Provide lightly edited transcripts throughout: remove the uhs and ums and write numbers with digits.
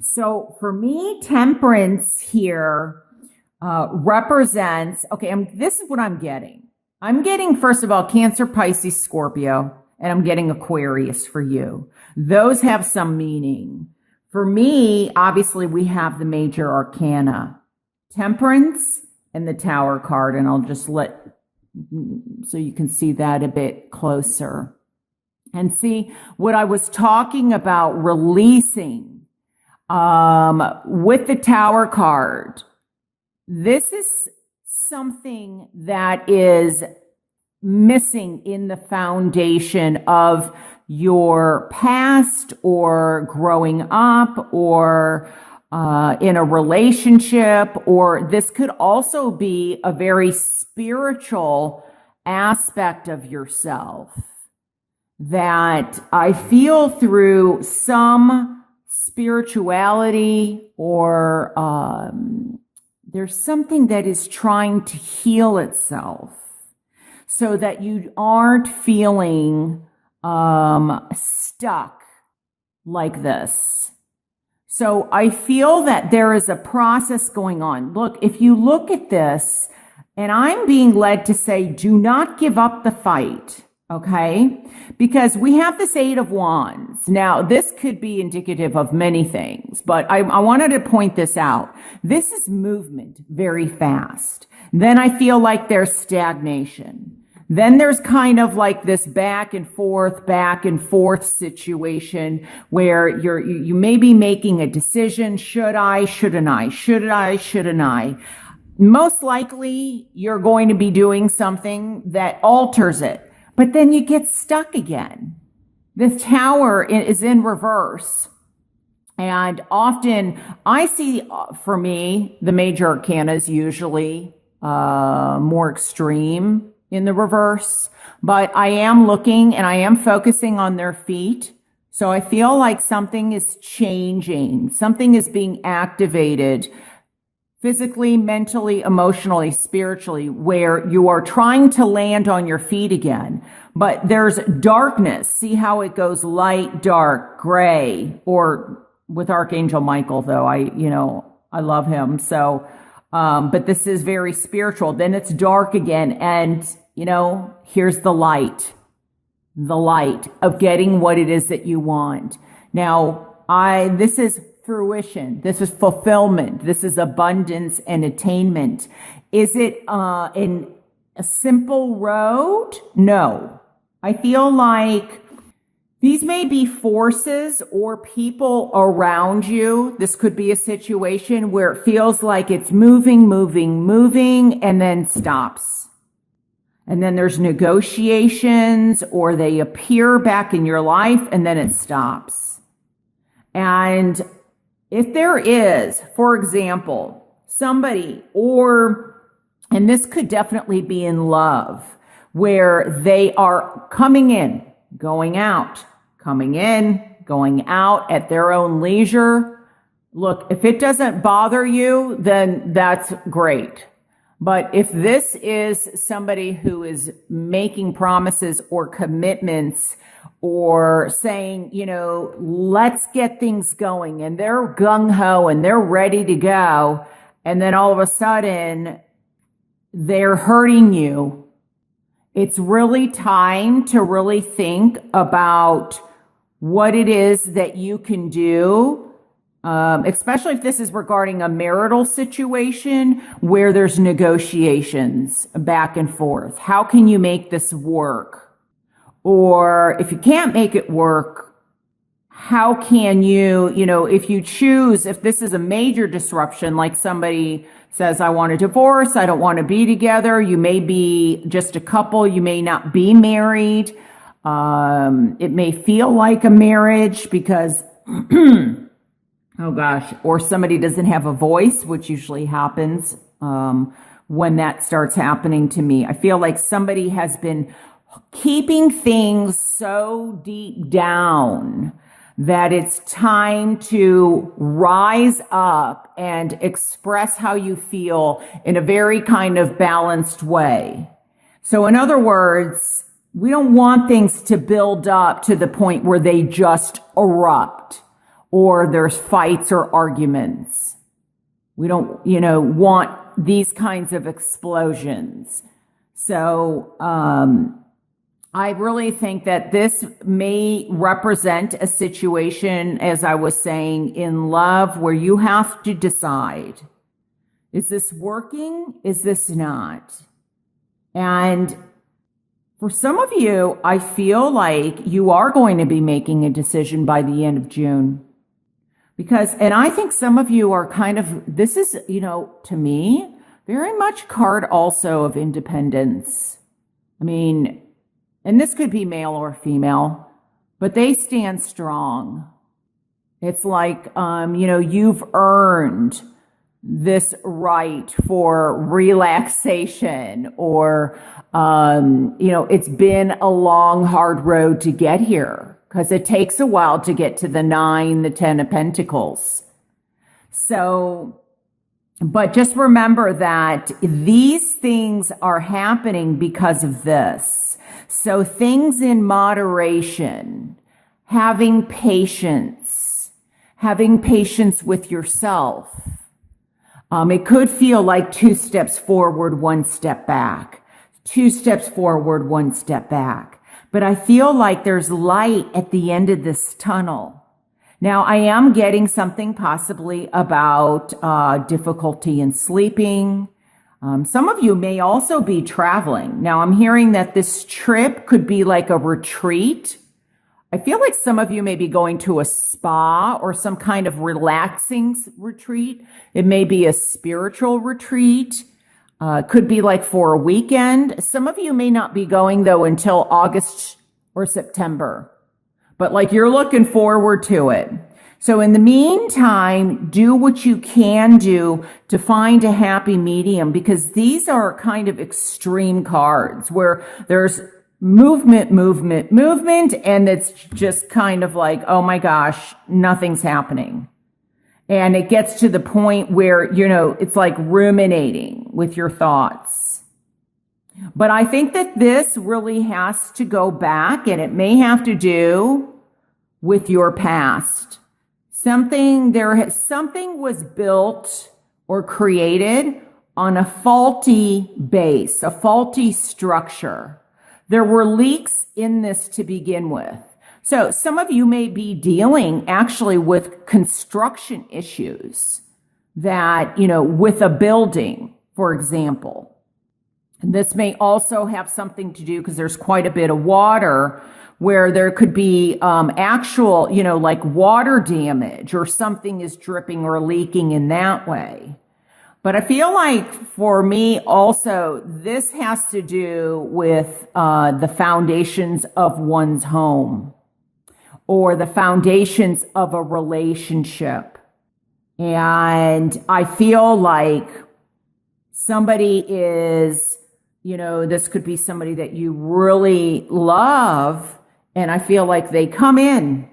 So for me, temperance here represents, okay, this is what I'm getting. I'm getting, first of all, Cancer, Pisces, Scorpio, and I'm getting Aquarius for you. Those have some meaning. For me, obviously, we have the major arcana, Temperance and the Tower card, and I'll just so you can see that a bit closer. And see what I was talking about releasing with the Tower card. This is something that is missing in the foundation of your past or growing up or in a relationship, or this could also be a very spiritual aspect of yourself that I feel through some spirituality or there's something that is trying to heal itself so that you aren't feeling stuck like this. So I feel that there is a process going on. Look, if you look at this, and I'm being led to say, do not give up the fight. Okay, because we have this Eight of Wands. Now, this could be indicative of many things, but I wanted to point this out. This is movement very fast. Then I feel like there's stagnation. Then there's kind of like this back and forth situation where you may be making a decision. Should I? Shouldn't I? Shouldn't I? Most likely, you're going to be doing something that alters it. But then you get stuck again. The Tower is in reverse. And often I see, for me, the major arcana is usually more extreme in the reverse. But I am looking and I am focusing on their feet. So I feel like something is changing. Something is being activated physically, mentally, emotionally, spiritually, where you are trying to land on your feet again. But there's darkness. See how it goes light, dark, gray, or with Archangel Michael, though, I love him. So, but this is very spiritual. Then it's dark again. And, here's the light of getting what it is that you want. Now, this is fruition. This is fulfillment. This is abundance and attainment. Is it in a simple road? No. I feel like these may be forces or people around you. This could be a situation where it feels like it's moving, and then stops. And then there's negotiations, or they appear back in your life and then it stops. And if there is, for example, somebody, and this could definitely be in love, where they are coming in, going out, coming in, going out at their own leisure. Look, if it doesn't bother you, then that's great. But if this is somebody who is making promises or commitments or saying, let's get things going, and they're gung-ho and they're ready to go, and then all of a sudden they're hurting you, it's really time to really think about what it is that you can do, especially if this is regarding a marital situation where there's negotiations back and forth. How can you make this work? Or if you can't make it work, how can you, if this is a major disruption, like somebody says, I want a divorce, I don't want to be together. You may be just a couple. You may not be married. It may feel like a marriage because, oh gosh, or somebody doesn't have a voice, which usually happens when that starts happening to me. I feel like somebody has been keeping things so deep down that it's time to rise up and express how you feel in a very kind of balanced way. So in other words, we don't want things to build up to the point where they just erupt, or there's fights or arguments. We don't, want these kinds of explosions. So, I really think that this may represent a situation, as I was saying, in love where you have to decide, is this working? Is this not? And for some of you, I feel like you are going to be making a decision by the end of June. And I think some of you are this is, to me, very much card also of independence. I mean, and this could be male or female, but they stand strong. It's like, you've earned this right for relaxation, or, it's been a long, hard road to get here, because it takes a while to get to the 9, the 10 of Pentacles. So, but just remember that these things are happening because of this. So things in moderation, having patience with yourself. It could feel like 2 steps forward, 1 step back, 2 steps forward, 1 step back. But I feel like there's light at the end of this tunnel. Now, I am getting something possibly about difficulty in sleeping. Some of you may also be traveling. Now, I'm hearing that this trip could be like a retreat. I feel like some of you may be going to a spa or some kind of relaxing retreat. It may be a spiritual retreat. Could be like for a weekend. Some of you may not be going, though, until August or September. But like you're looking forward to it. So in the meantime, do what you can do to find a happy medium, because these are kind of extreme cards where there's movement, and it's just kind of like, oh my gosh, nothing's happening. And it gets to the point where, it's like ruminating with your thoughts. But I think that this really has to go back, and it may have to do with your past. Something was built or created on a faulty base, a faulty structure. There were leaks in this to begin with. So some of you may be dealing actually with construction issues that, with a building, for example. And this may also have something to do, because there's quite a bit of water, where there could be actual, like water damage, or something is dripping or leaking in that way. But I feel like for me also, this has to do with the foundations of one's home, or the foundations of a relationship. And I feel like somebody is, this could be somebody that you really love, and I feel like they come in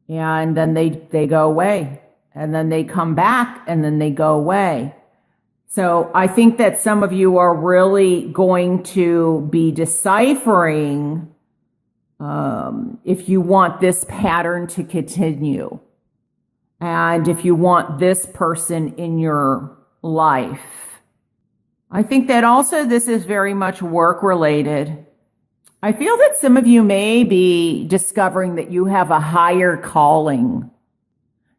and then they go away, and then they come back and then they go away. So I think that some of you are really going to be deciphering if you want this pattern to continue, and if you want this person in your life. I think that also this is very much work related. I feel that some of you may be discovering that you have a higher calling,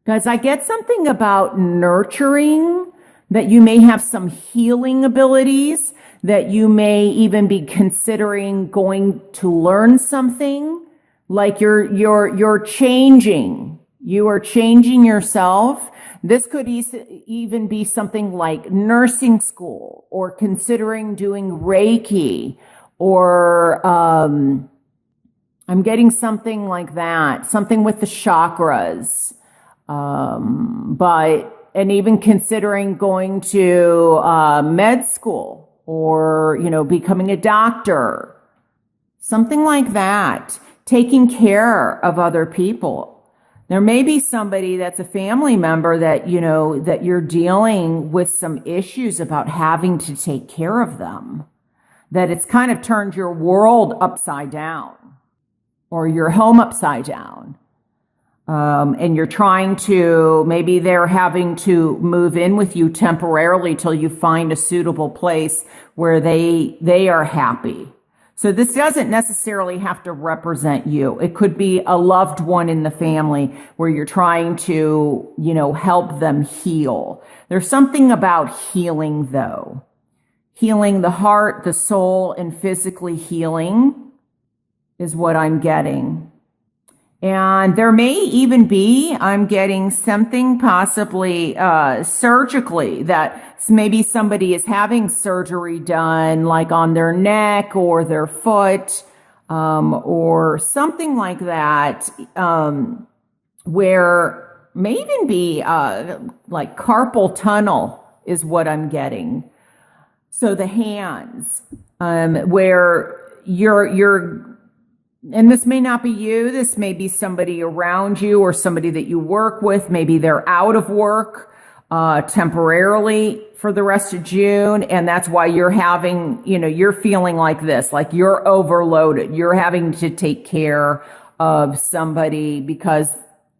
because I get something about nurturing, that you may have some healing abilities, that you may even be considering going to learn something, like you're changing. You are changing yourself. This could even be something like nursing school, or considering doing Reiki, or I'm getting something like that, something with the chakras, and even considering going to med school, or becoming a doctor, something like that, taking care of other people. There may be somebody that's a family member that, that you're dealing with some issues about having to take care of them, that it's kind of turned your world upside down, or your home upside down. and you're trying to, maybe they're having to move in with you temporarily till you find a suitable place where they are happy. So this doesn't necessarily have to represent you. It could be a loved one in the family where you're trying to, help them heal. There's something about healing though. Healing the heart, the soul, and physically healing is what I'm getting. And there may even be, I'm getting something possibly surgically, that maybe somebody is having surgery done, like on their neck or their foot, or something like that, where may even be like carpal tunnel is what I'm getting. So the hands, where you're and this may not be you, this may be somebody around you or somebody that you work with. Maybe they're out of work temporarily for the rest of June. And that's why you're having, you're feeling like this, like you're overloaded. You're having to take care of somebody because,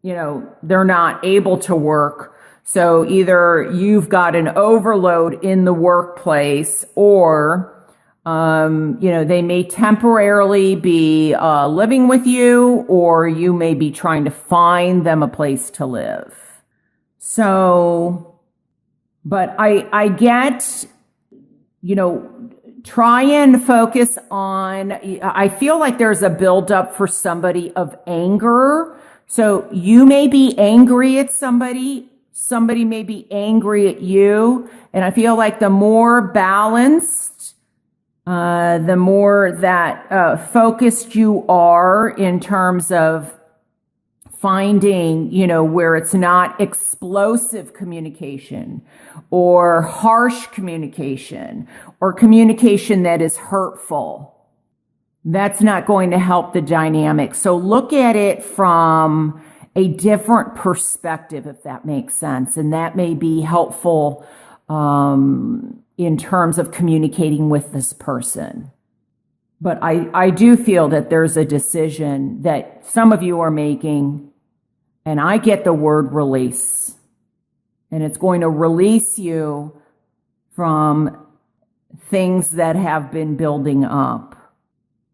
they're not able to work. So either you've got an overload in the workplace, or they may temporarily be living with you, or you may be trying to find them a place to live. So, but I get, try and focus on, I feel like there's a buildup for somebody of anger. So you may be angry at somebody may be angry at you. And I feel like the more balanced, the more that focused you are in terms of finding, where it's not explosive communication or harsh communication or communication that is hurtful. That's not going to help the dynamic. So look at it from a different perspective, if that makes sense. And that may be helpful in terms of communicating with this person. But I do feel that there's a decision that some of you are making, and I get the word release. And it's going to release you from things that have been building up.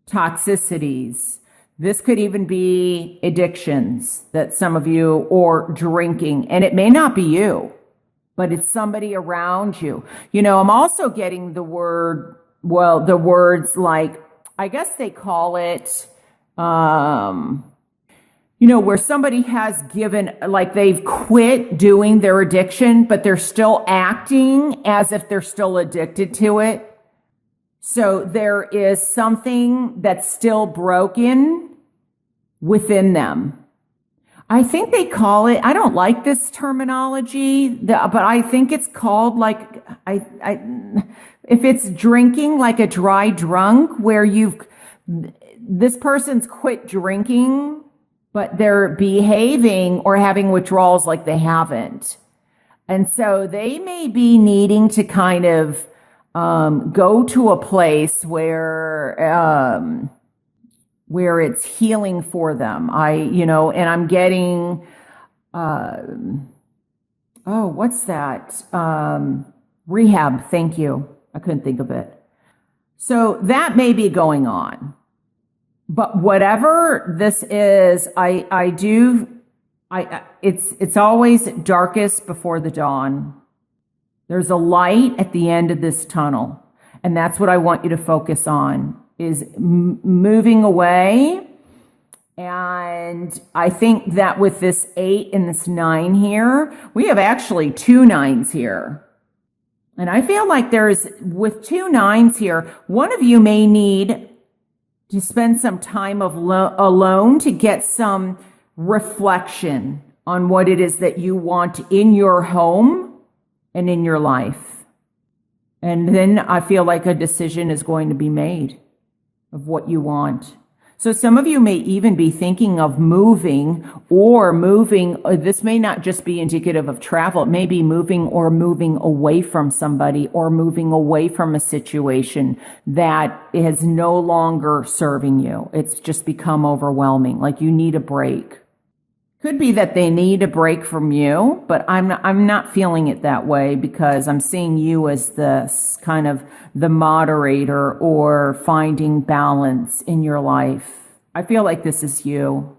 Toxicities. This could even be addictions that some of you, or drinking, and it may not be you, but it's somebody around you. I'm also getting the words like, I guess they call it, where somebody has given, like they've quit doing their addiction, but they're still acting as if they're still addicted to it. So there is something that's still broken within them. I think they call it, I don't like this terminology, but I think it's called like, if it's drinking, like a dry drunk, where this person's quit drinking, but they're behaving or having withdrawals like they haven't. And so they may be needing to kind of go to a place where it's healing for them. And I'm getting, what's that? Rehab. Thank you. I couldn't think of it. So that may be going on. But whatever this is, it's always darkest before the dawn. There's a light at the end of this tunnel. And that's what I want you to focus on, is moving away. And I think that with this 8 and this 9 here, we have actually 2 9s here. And I feel like with 2 9s here, one of you may need to spend some time alone to get some reflection on what it is that you want in your home and in your life. And then I feel like a decision is going to be made of what you want. So some of you may even be thinking of moving. This may not just be indicative of travel. It may be moving away from somebody, or moving away from a situation that is no longer serving you. It's just become overwhelming. Like you need a break. Could be that they need a break from you, but I'm not feeling it that way because I'm seeing you as this kind of the moderator or finding balance in your life. I feel like this is you.